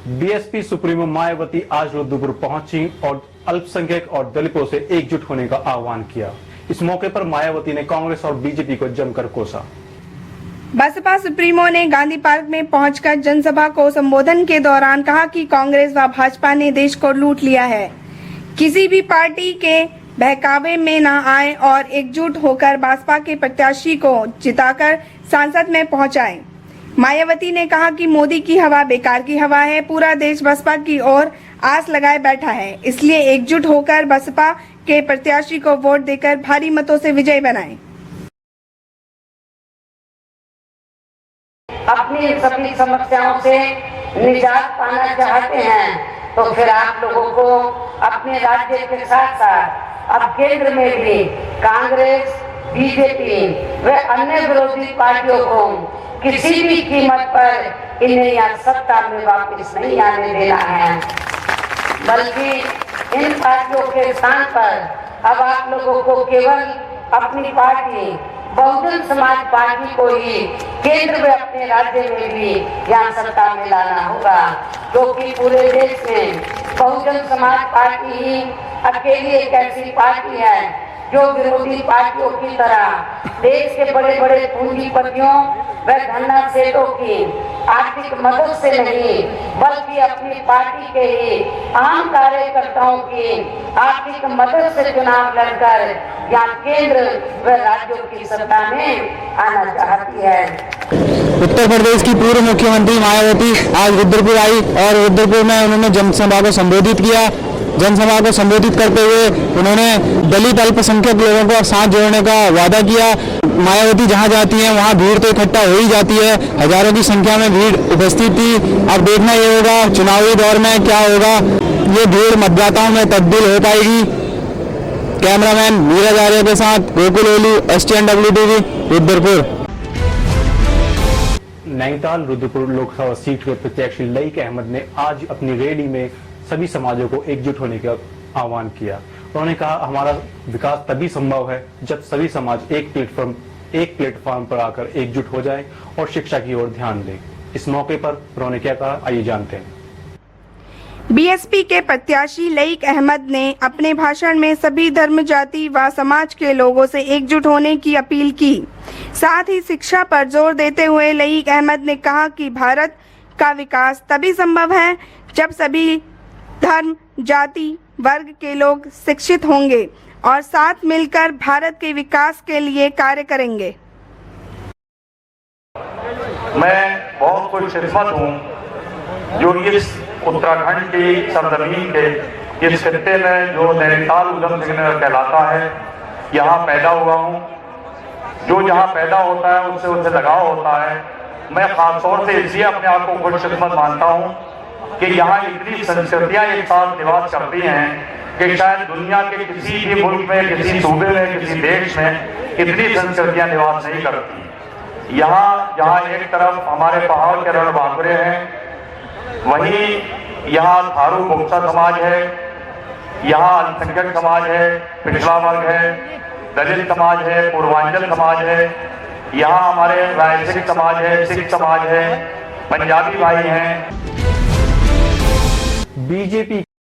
BSP supremo Mayawati आज रुद्रपुर पहुंची और अल्पसंख्यक और दलितों से एकजुट होने का आह्वान किया। इस मौके पर मायावती ने कांग्रेस और बीजेपी को जमकर कोसा। बसपा सुप्रीमो ने गांधी पार्क में पहुंचकर जनसभा को संबोधन के दौरान कहा कि कांग्रेस व भाजपा ने देश को लूट लिया है, किसी भी पार्टी के बहकावे में न आए और एकजुट होकर बसपा के प्रत्याशी को जिताकर संसद में पहुंचाएं। मायावती ने कहा कि मोदी की हवा बेकार की हवा है, पूरा देश बसपा की ओर आस लगाए बैठा है, इसलिए एकजुट होकर बसपा के प्रत्याशी को वोट देकर भारी मतों से विजय बनाएं। अपनी सभी समस्याओं से निजात पाना चाहते हैं तो फिर आप लोगों को अपने राज्य के साथ साथ अब केंद्र में भी कांग्रेस, बीजेपी व अन्य विरोधी पार्टियों को किसी भी कीमत पर इन्हें यहाँ सत्ता में वापस नहीं आने देना है, बल्कि इन पार्टियों के स्थान पर अब आप लोगों को केवल अपनी पार्टी बहुजन समाज पार्टी को ही केंद्र में अपने राज्य में भी यहाँ सत्ता में लाना होगा, क्योंकि पूरे देश में बहुजन समाज पार्टी ही अकेली एक ऐसी पार्टी है जो विरोधी पार्टियों की तरह देश के बड़े बड़े पूंजीपतियों व धन्ना सेठों की आर्थिक मदद से नहीं, बल्कि अपनी पार्टी के ही आम कार्यकर्ताओं की आर्थिक मदद से चुनाव लड़कर यहाँ केंद्र व राज्यों की सत्ता में आना चाहती है। उत्तर प्रदेश की पूर्व मुख्यमंत्री मायावती आज रुद्रपुर आई और रुद्रपुर में उन्होंने जनसभा को संबोधित किया। जनसभा को संबोधित करते हुए उन्होंने दलित अल्पसंख्यक लोगों को साथ जोड़ने का वादा किया। मायावती जहां जाती हैं वहां भीड़ तो इकट्ठा हो ही जाती है, हजारों की संख्या में भीड़ उपस्थित थी। अब देखना ये होगा चुनावी दौर में क्या होगा, ये भीड़ मतदाताओं में तब्दील हो पाएगी। कैमरामैन नीरज आर्य के साथ गोकुल ओली, STNW TV, Rudrapur. Nainital Rudrapur Lok Sabha seat के प्रत्याशी लईक अहमद ने आज अपनी रैली में सभी समाजों को एकजुट होने का आह्वान किया। उन्होंने कहा, हमारा विकास तभी संभव है जब सभी समाज एक प्लेटफॉर्म पर आकर एकजुट हो जाएं और शिक्षा की ओर ध्यान दें। इस मौके पर उन्होंने क्या कहा, आइए जानते हैं। बीएसपी के प्रत्याशी लईक अहमद ने अपने भाषण में सभी धर्म, जाति व समाज के लोगों से एकजुट होने की अपील की। साथ ही शिक्षा पर जोर देते हुए लईक अहमद ने कहा कि भारत का विकास तभी संभव है जब सभी धर्म, जाति, वर्ग के लोग शिक्षित होंगे और साथ मिलकर भारत के विकास के लिए कार्य करेंगे। मैं बहुत खुशकिस्मत हूँ जो इस उत्तराखंड की सरजमीन के इस खित्ते में जो नैनीताल उधम सिंह नगर कहलाता है, यहाँ पैदा हुआ हूँ। जो जहाँ पैदा होता है उससे उनसे लगाव होता है। मैं खासतौर से इसलिए अपने आप को खुशकिस्मत मानता हूँ कि यहाँ इतनी संस्कृतियाँ एक साथ निवास करती हैं कि शायद दुनिया के किसी भी मुल्क में, किसी सूबे में, किसी देश में इतनी संस्कृतियाँ निवास नहीं करती। यहाँ जहाँ एक तरफ हमारे पहाड़ के रण बांकुरे हैं, वहीं यहाँ थारू मुक्ता समाज है, यहाँ अल्पसंख्यक समाज है, पिछड़ा वर्ग है, दलित समाज है, पूर्वांचल समाज है, यहाँ हमारे रायसिक समाज है, सिख समाज है, पंजाबी भाई हैं। बीजेपी